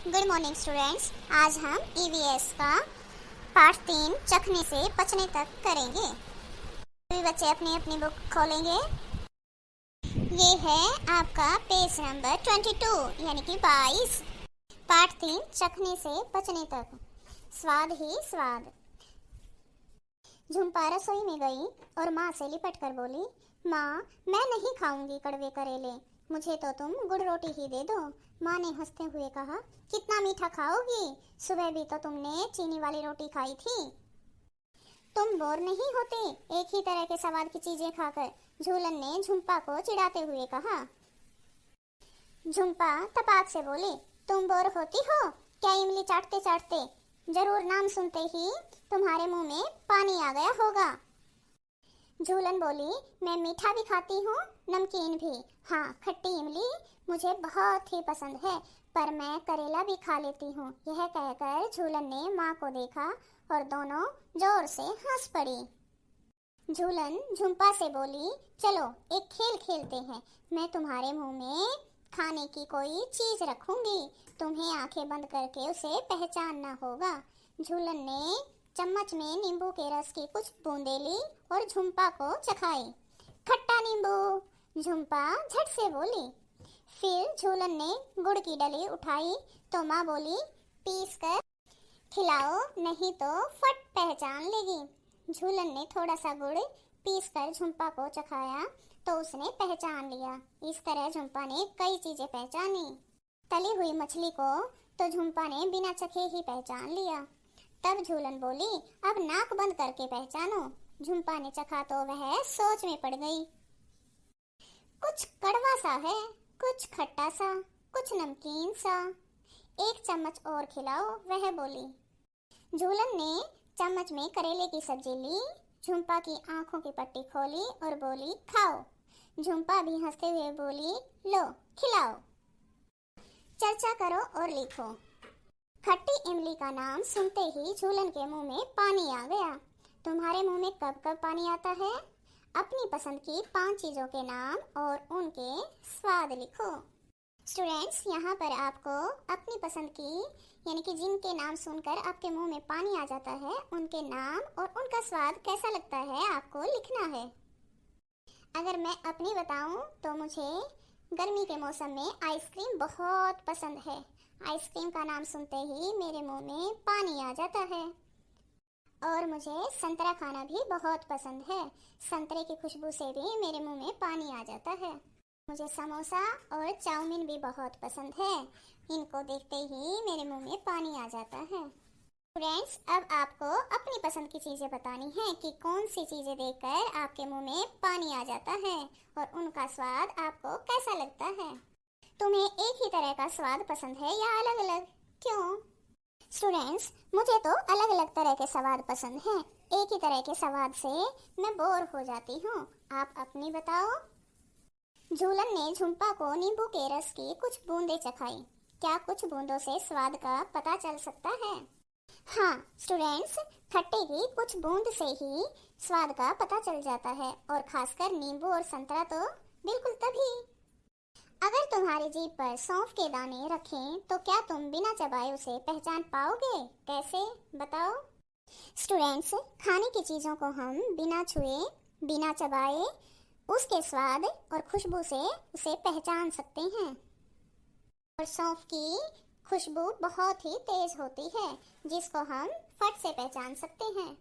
Good morning students. आज हम EVS का पार्ट 3 चखने से पचने तक करेंगे। सभी बच्चे अपनी अपनी बुक खोलेंगे। ये है आपका पेज नंबर 22 यानी कि 22। पार्ट 3 चखने से पचने तक। स्वाद ही स्वाद। झुम्पा रसोई में गई और माँ से लिपट कर बोली, माँ मैं नहीं खाऊंगी कड़वे करेले, मुझे तो तुम गुड़ रोटी ही दे दो। माँ ने हंसते हुए कहा, कितना मीठा खाओगी, सुबह भी तो तुमने चीनी वाली रोटी खाई थी। तुम बोर नहीं होते एक ही तरह के स्वाद की चीजें खाकर? झूलन ने झुम्पा को चिढ़ाते हुए कहा। झुम्पा तपाक से बोली, तुम बोर होती हो क्या? इमली चाटते चाटते जरूर नाम सुनते ही तुम्हारे मुंह में पानी आ गया होगा। झूलन बोली, मैं मीठा भी खाती हूँ, नमकीन भी। हाँ, खट्टी इमली मुझे बहुत ही पसंद है, पर मैं करेला भी खा लेती हूँ। यह कहकर झूलन ने माँ को देखा और दोनों जोर से हंस पड़ी। झूलन झुम्पा से बोली, चलो एक खेल खेलते हैं। मैं तुम्हारे मुंह में खाने की कोई चीज रखूंगी, तुम्हें आंखें बंद करके उसे पहचानना होगा। झूलन ने चम्मच में नींबू के रस की कुछ बूंदें ली और झुम्पा को चखाई। खट्टा नींबू, झुम्पा झट से बोली। फिर झूलन ने गुड़ की डली उठाई तो माँ बोली, पीस कर खिलाओ नहीं तो फट पहचान लेगी। झूलन ने थोड़ा सा गुड़ पीस कर झुम्पा को चखाया तो उसने पहचान लिया। इस तरह झुम्पा ने कई चीजें पहचानी। तली हुई मछली को तो झुम्पा ने बिना चखे ही पहचान लिया। तब झूलन बोली, अब नाक बंद करके पहचानो। झुम्पा ने चखा तो वह सोच में पड़ गई। कुछ कड़वा सा है, कुछ खट्टा सा, कुछ नमकीन सा, एक चम्मच और खिलाओ, वह बोली। झूलन ने चम्मच में करेले की सब्जी ली, झुम्पा की आंखों की पट्टी खोली और बोली, खाओ। झुम्पा भी हंसते हुए बोली, लो खिलाओ। चर्चा करो और लिखो। खट्टी इमली का नाम सुनते ही झूलन के मुंह में पानी आ गया। तुम्हारे मुंह में कब कब पानी आता है? अपनी पसंद की 5 चीजों के नाम और उनके स्वाद लिखो। स्टूडेंट्स, यहाँ पर आपको अपनी पसंद की यानी कि जिनके नाम सुनकर आपके मुंह में पानी आ जाता है, उनके नाम और उनका स्वाद कैसा लगता है आपको लिखना है। अगर मैं अपनी बताऊं तो मुझे गर्मी के मौसम में आइसक्रीम बहुत पसंद है। आइसक्रीम का नाम सुनते ही मेरे मुंह में पानी आ जाता है। और मुझे संतरा खाना भी बहुत पसंद है। संतरे की खुशबू से भी मेरे मुंह में पानी आ जाता है। मुझे समोसा और चाउमीन भी बहुत पसंद है। इनको देखते ही मेरे मुंह में पानी आ जाता है। फ्रेंड्स, अब आपको अपनी पसंद की चीज़ें बतानी है कि कौन सी चीज़ें देखकर आपके मुंह में पानी आ जाता है और उनका स्वाद आपको कैसा लगता है। तुम्हें एक ही तरह का स्वाद पसंद है या अलग अलग? क्यों? स्टूडेंट्स, मुझे तो अलग अलग तरह के स्वाद पसंद हैं। एक ही तरह के स्वाद से मैं बोर हो जाती हूँ। आप अपनी बताओ। झूलन ने झुम्पा को नींबू के रस की कुछ बूंदें चखाई। क्या कुछ बूंदों से स्वाद का पता चल सकता है? हाँ स्टूडेंट्स, खट्टे की कुछ बूंद से ही स्वाद का पता चल जाता है, और खासकर नींबू और संतरा तो बिल्कुल तभी। अगर तुम्हारी जीभ पर सौंफ के दाने रखें तो क्या तुम बिना चबाए उसे पहचान पाओगे? कैसे बताओ। स्टूडेंट्स, खाने की चीज़ों को हम बिना छुए, बिना चबाए उसके स्वाद और खुशबू से उसे पहचान सकते हैं। और सौंफ की खुशबू बहुत ही तेज होती है, जिसको हम फट से पहचान सकते हैं।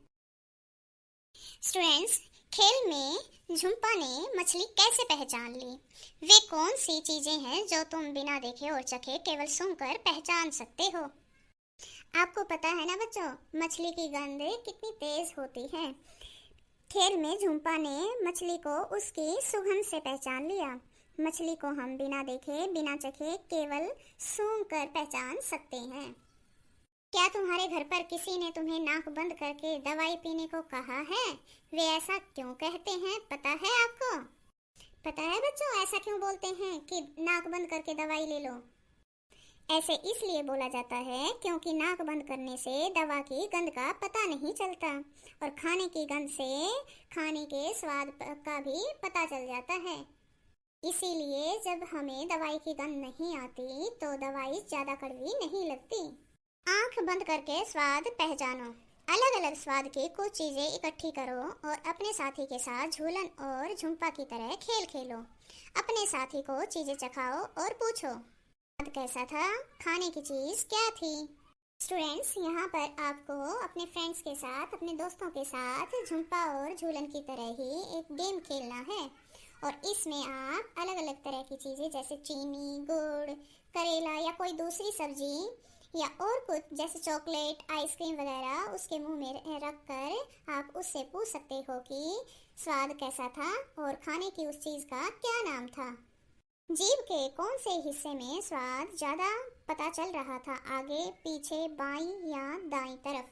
स्टूडेंट्स, खेल में झुम्पा ने मछली कैसे पहचान ली? वे कौन सी चीजें हैं जो तुम बिना देखे और चखे केवल सूंघकर पहचान सकते हो? आपको पता है ना बच्चों, मछली की गंध कितनी तेज होती है। खेल में झुम्पा ने मछली को उसकी सुगंध से पहचान लिया। मछली को हम बिना देखे बिना चखे केवल सूंघकर पहचान सकते हैं। क्या तुम्हारे घर पर किसी ने तुम्हें नाक बंद करके दवाई पीने को कहा है? वे ऐसा क्यों कहते हैं, पता है आपको? पता है बच्चों, ऐसा क्यों बोलते हैं कि नाक बंद करके दवाई ले लो? ऐसे इसलिए बोला जाता है क्योंकि नाक बंद करने से दवा की गंध का पता नहीं चलता, और खाने की गंध से खाने के स्वाद का भी पता चल जाता है। इसीलिए जब हमें दवाई की गंध नहीं आती तो दवाई ज्यादा कड़वी नहीं लगती। आंख बंद करके स्वाद पहचानो। अलग अलग स्वाद की कुछ चीजें इकट्ठी करो और अपने साथी के साथ झूलन और झुम्पा की तरह खेल खेलो। अपने साथी को चीजें चखाओ और पूछो, स्वाद कैसा था, खाने की चीज क्या थी। स्टूडेंट्स, यहाँ पर आपको अपने फ्रेंड्स के साथ, अपने दोस्तों के साथ झुम्पा और झूलन की तरह ही एक गेम खेलना है और इसमें आप अलग अलग तरह की चीज़ें जैसे चीनी, गुड़, करेला या कोई दूसरी सब्जी या और कुछ जैसे चॉकलेट, आइसक्रीम वगैरह उसके मुंह में रख कर आप उससे पूछ सकते हो कि स्वाद कैसा था और खाने की उस चीज़ का क्या नाम था। जीभ के कौन से हिस्से में स्वाद ज़्यादा पता चल रहा था, आगे, पीछे, बाईं या दाईं तरफ।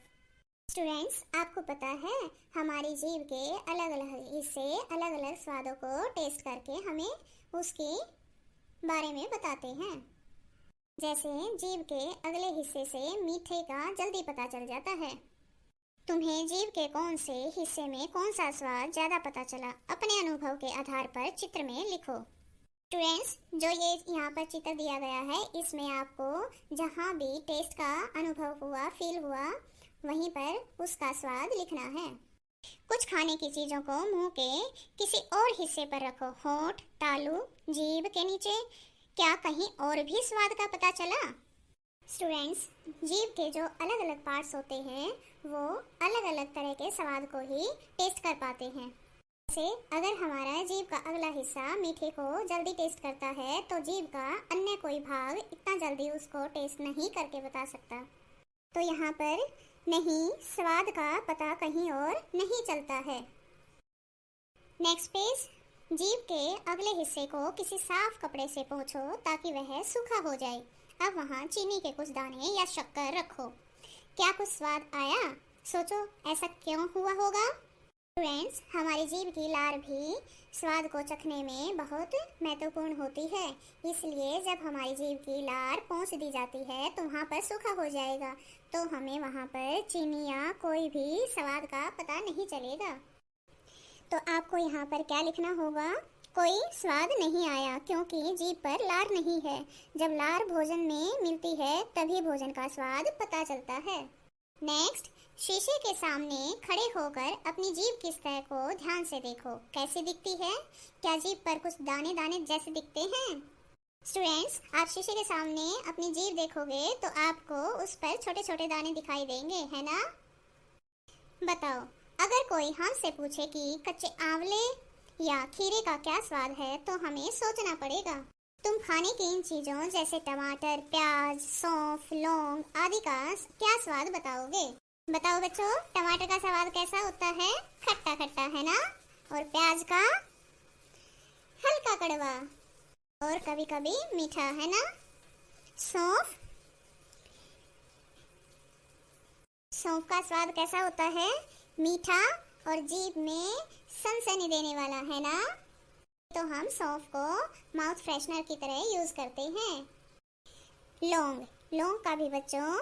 स्टूडेंट्स, आपको पता है हमारी जीभ के अलग अलग हिस्से अलग अलग स्वादों को टेस्ट करके हमें उसके बारे में बताते हैं। जैसे जीभ के अगले हिस्से से मीठे का जल्दी पता चल जाता है। तुम्हें जीभ के कौन से हिस्से में कौन सा स्वाद ज़्यादा पता चला, अपने अनुभव के आधार पर चित्र में लिखो। स्टूडेंट्स, जो ये यहाँ पर चित्र दिया गया है इसमें आपको जहाँ भी टेस्ट का अनुभव हुआ, फील हुआ, वहीं पर उसका स्वाद लिखना है। कुछ खाने की चीज़ों को मुंह के किसी और हिस्से पर रखो, होंठ, तालू, जीभ के नीचे। क्या कहीं और भी स्वाद का पता चला? स्टूडेंट्स, जीभ के जो अलग अलग पार्ट्स होते हैं वो अलग अलग तरह के स्वाद को ही टेस्ट कर पाते हैं। जैसे अगर हमारा जीभ का अगला हिस्सा मीठे को जल्दी टेस्ट करता है तो जीभ का अन्य कोई भाग इतना जल्दी उसको टेस्ट नहीं करके बता सकता। तो यहाँ पर नहीं, स्वाद का पता कहीं और नहीं चलता है। Next page. जीभ के अगले हिस्से को किसी साफ कपड़े से पोंछो ताकि वह सूखा हो जाए। अब वहाँ चीनी के कुछ दाने या शक्कर रखो। क्या कुछ स्वाद आया? सोचो ऐसा क्यों हुआ होगा? स्टूडेंट्स, हमारी जीभ की लार भी स्वाद को चखने में बहुत महत्वपूर्ण होती है। इसलिए जब हमारी जीभ की लार पोंछ दी जाती है तो वहाँ पर सूखा हो जाएगा, तो हमें वहाँ पर चीनी या कोई भी स्वाद का पता नहीं चलेगा। तो आपको यहाँ पर क्या लिखना होगा? कोई स्वाद नहीं आया क्योंकि जीभ पर लार नहीं है। जब लार भोजन में मिलती है तभी भोजन का स्वाद पता चलता है। नेक्स्ट, शीशे के सामने खड़े होकर अपनी जीभ की सतह को ध्यान से देखो। कैसी दिखती है? क्या जीभ पर कुछ दाने दाने जैसे दिखते हैं? स्टूडेंट्स, आप शीशे के सामने अपनी जीभ देखोगे तो आपको उस पर छोटे छोटे दाने दिखाई देंगे, है ना? बताओ, अगर कोई हमसे पूछे कि कच्चे आंवले या खीरे का क्या स्वाद है तो हमें सोचना पड़ेगा। तुम खाने की इन चीज़ों जैसे टमाटर, प्याज, सौंफ, लौंग आदि का क्या स्वाद बताओगे? बताओ बच्चों, टमाटर का स्वाद कैसा होता है? खट्टा खट्टा, है ना? और प्याज का हल्का कड़वा और कभी कभी मीठा, है ना? सौंफ का स्वाद कैसा होता है? मीठा और जीभ में सनसनी देने वाला, है ना? तो हम सौंफ को माउथ फ्रेशनर की तरह यूज करते हैं। लौंग का भी बच्चों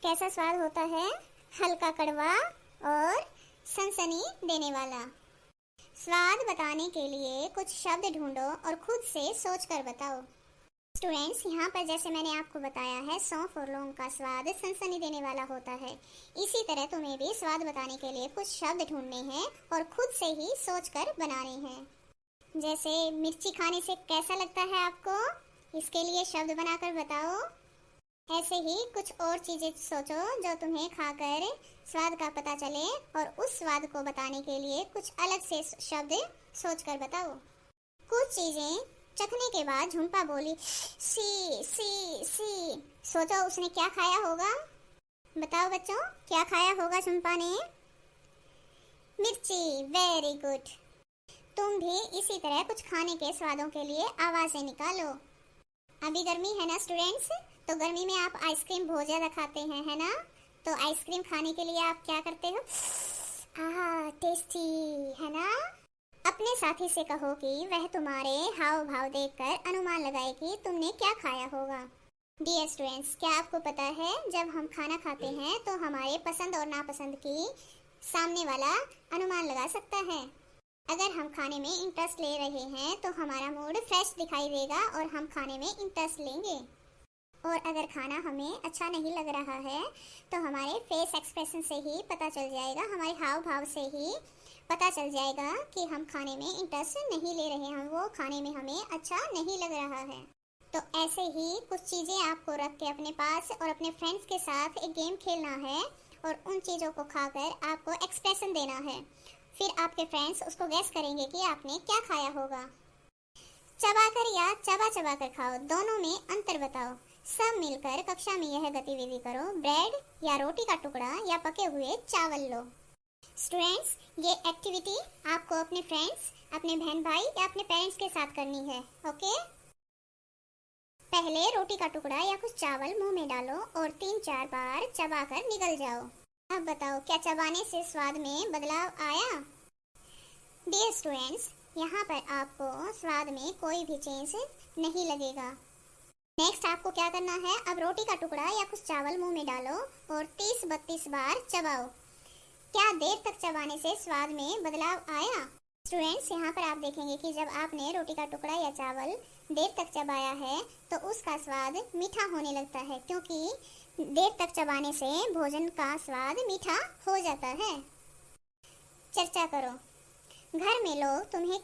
कैसा स्वाद होता है? हल्का कड़वा और सनसनी देने वाला। स्वाद बताने के लिए कुछ शब्द ढूंढो और खुद से सोचकर बताओ। स्टूडेंट्स, यहाँ पर जैसे मैंने आपको बताया है सौंफ और लौंग का स्वाद सनसनी देने वाला होता है। इसी तरह तुम्हें भी स्वाद बताने के लिए कुछ शब्द ढूंढने हैं और खुद से ही सोचकर बनाने हैं। जैसे मिर्ची खाने से कैसा लगता है आपको? इसके लिए शब्द बनाकर बताओ। ऐसे ही कुछ और चीज़ें सोचो जो तुम्हें खाकर स्वाद का पता चले और उस स्वाद को बताने के लिए कुछ अलग से शब्द सोचकर बताओ। कुछ चीज़ें चखने के बाद झुम्पा बोली सी सी सी। सोचो उसने क्या खाया होगा? बताओ बच्चों, क्या खाया होगा झुम्पा ने? मिर्ची। Very good. तुम भी इसी तरह कुछ खाने के स्वादों के लिए आवाज़ें निकालो। अभी गर्मी है ना स्टूडेंट्स, तो गर्मी में आप आइसक्रीम बहुत ज़्यादा खाते हैं, है ना? तो आइसक्रीम खाने के लिए आप क्या करते हो? टेस्टी, है ना? अपने साथी से कहो कि वह तुम्हारे हाव भाव देखकर अनुमान लगाए कि तुमने क्या खाया होगा। डियर स्टूडेंट्स, क्या आपको पता है जब हम खाना खाते हैं तो हमारे पसंद और नापसंद की सामने वाला अनुमान लगा सकता है। अगर हम खाने में इंटरेस्ट ले रहे हैं तो हमारा मूड फ्रेश दिखाई देगा और हम खाने में इंटरेस्ट लेंगे। और अगर खाना हमें अच्छा नहीं लग रहा है तो हमारे फेस एक्सप्रेशन से ही पता चल जाएगा, हमारे हाव भाव से ही पता चल जाएगा कि हम खाने में इंटरेस्ट नहीं ले रहे हैं, वो खाने में हमें अच्छा नहीं लग रहा है। तो ऐसे ही कुछ चीज़ें आपको रख के अपने पास और अपने फ्रेंड्स के साथ एक गेम खेलना है और उन चीज़ों को खाकर आपको एक्सप्रेशन देना है। फिर आपके फ्रेंड्स उसको गैस करेंगे कि आपने क्या खाया होगा। चबाकर या चबा चबा कर खाओ, दोनों में अंतर बताओ। सब मिलकर कक्षा में यह गतिविधि करो। ब्रेड या रोटी का टुकड़ा या पके हुए चावल लो। स्टूडेंट्स, ये एक्टिविटी आपको अपने फ्रेंड्स, अपने बहन भाई या अपने पेरेंट्स के साथ करनी है। ओके, पहले रोटी का टुकड़ा या कुछ चावल मुंह में डालो और 3-4 बार चबाकर निगल जाओ। अब बताओ, क्या चबाने से स्वाद में बदलाव आया? डियर स्टूडेंट्स, यहाँ पर आपको स्वाद में कोई भी चेंज नहीं लगेगा। नेक्स्ट आपको क्या करना है, अब रोटी का टुकड़ा या कुछ चावल मुंह में डालो और 30-32 बार चबाओ। क्या देर तक चबाने से स्वाद में बदलाव आया? स्टूडेंट्स, यहाँ पर आप देखेंगे कि जब आपने रोटी का टुकड़ा या चावल देर तक चबाया है तो उसका स्वाद मीठा होने लगता है, क्योंकि देर तक चबाने से भोजन का स्वाद मीठा हो जाता है। चर्चा करो। घर में लोग तुम्हें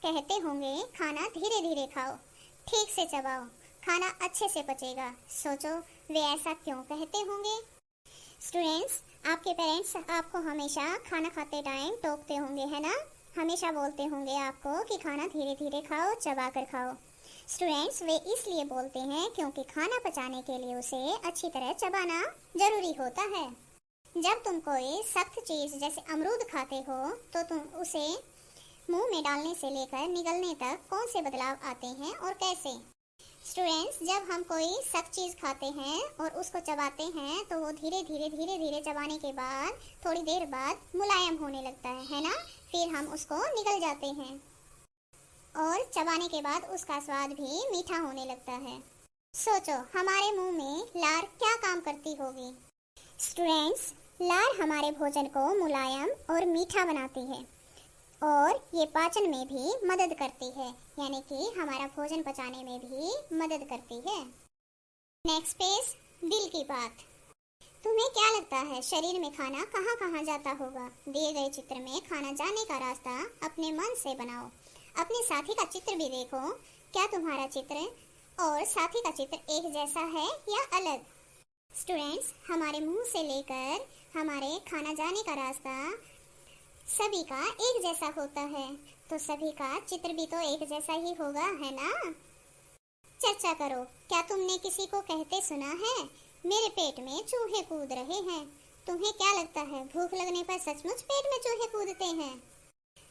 कहते होंगे खाना धीरे धीरे खाओ, ठीक से चबाओ, खाना अच्छे से पचेगा। सोचो वे ऐसा क्यों कहते होंगे? स्टूडेंट्स, आपके पेरेंट्स आपको हमेशा खाना खाते टाइम टोकते होंगे, है ना? हमेशा बोलते होंगे आपको कि खाना धीरे धीरे खाओ, चबा कर खाओ। स्टूडेंट्स, वे इसलिए बोलते हैं क्योंकि खाना पचाने के लिए उसे अच्छी तरह चबाना जरूरी होता है। जब तुम कोई सख्त चीज़ जैसे अमरूद खाते हो तो तुम उसे मुंह में डालने से लेकर निगलने तक कौन से बदलाव आते हैं और कैसे? स्टूडेंट्स, जब हम कोई सख्त चीज़ खाते हैं और उसको चबाते हैं तो वो धीरे धीरे चबाने के बाद थोड़ी देर बाद मुलायम होने लगता है ना? फिर हम उसको निगल जाते हैं और चबाने के बाद उसका स्वाद भी मीठा होने लगता है। सोचो, हमारे मुंह में लार क्या काम करती होगी? स्टूडेंट्स, लार हमारे भोजन को मुलायम और मीठा बनाती है और ये पाचन में भी मदद करती है, यानी कि हमारा भोजन पचाने में भी मदद करती है। नेक्स्ट पेज, दिल की बात। तुम्हें क्या लगता है शरीर में खाना कहाँ कहाँ जाता होगा? दिए गए चित्र में खाना जाने का रास्ता अपने मन से बनाओ। अपने साथी का चित्र भी देखो। क्या तुम्हारा चित्र और साथी का चित्र एक जैसा है या अलग? स्टूडेंट्स, हमारे मुंह से लेकर हमारे खाना जाने का रास्ता सभी का एक जैसा होता है, तो सभी का चित्र भी तो एक जैसा ही होगा, है ना? चर्चा करो। क्या तुमने किसी को कहते सुना है, मेरे पेट में चूहे कूद रहे हैं? तुम्हें क्या लगता है, भूख लगने पर सचमुच पेट में चूहे कूदते हैं?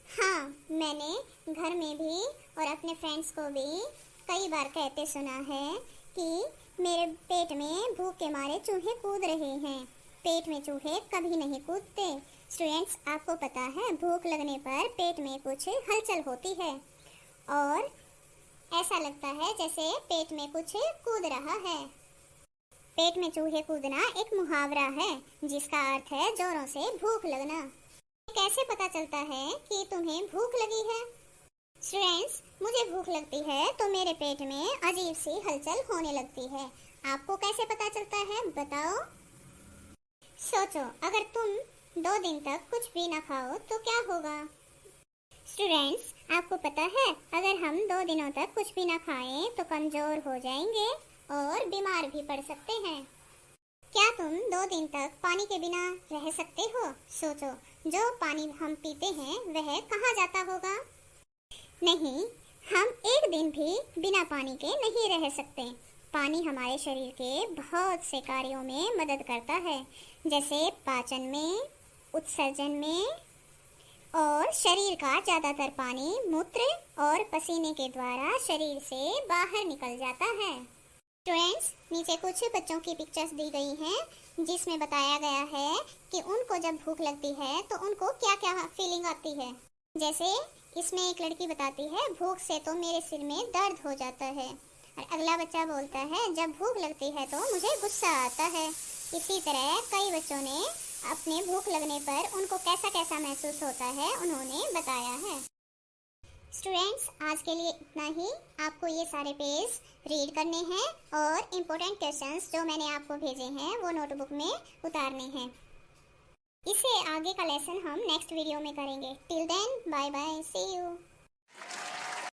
हाँ, मैंने घर में भी और अपने फ्रेंड्स को भी कई बार कहते सुना है कि मेरे पेट में भूख के मारे चूहे कूद रहे हैं। पेट में चूहे कभी नहीं कूदते। स्टूडेंट्स, आपको पता है भूख लगने पर पेट में कुछ हलचल होती है और ऐसा लगता है जैसे पेट में कुछ कूद रहा है। पेट में चूहे कूदना एक मुहावरा है जिसका अर्थ है जोरों से भूख लगना। कैसे पता चलता है कि तुम्हें भूख लगी है? स्टूडेंट्स, मुझे भूख लगती है तो मेरे पेट में अजीब सी हलचल होने लगती है। आपको कैसे पता चलता है, बताओ? सोचो, अगर तुम 2 दिन तक कुछ भी ना खाओ तो क्या होगा? स्टूडेंट्स, आपको पता है अगर हम 2 दिनों तक कुछ भी ना खाएं तो कमजोर हो जाएंगे और बीमार भी पड़ सकते हैं। क्या तुम 2 दिन तक पानी के बिना रह सकते हो? सोचो, जो पानी हम पीते हैं वह कहाँ जाता होगा? नहीं, हम एक दिन भी बिना पानी के नहीं रह सकते। पानी हमारे शरीर के बहुत से कार्यों में मदद करता है, जैसे पाचन में, उत्सर्जन में, और शरीर का ज़्यादातर पानी मूत्र और पसीने के द्वारा शरीर से बाहर निकल जाता है। स्टूडेंट्स, नीचे कुछ बच्चों की पिक्चर्स दी गई हैं जिसमें बताया गया है कि उनको जब भूख लगती है तो उनको क्या क्या फीलिंग आती है। जैसे इसमें एक लड़की बताती है, भूख से तो मेरे सिर में दर्द हो जाता है। और अगला बच्चा बोलता है, जब भूख लगती है तो मुझे गुस्सा आता है। इसी तरह कई बच्चों ने अपने भूख लगने पर उनको कैसा कैसा महसूस होता है उन्होंने बताया है। स्टूडेंट्स, आज के लिए इतना ही। आपको ये सारे पेज रीड करने हैं और इम्पोर्टेंट क्वेश्चंस जो मैंने आपको भेजे हैं वो नोटबुक में उतारने हैं। इससे आगे का लेसन हम नेक्स्ट वीडियो में करेंगे। Till then, bye bye, see you.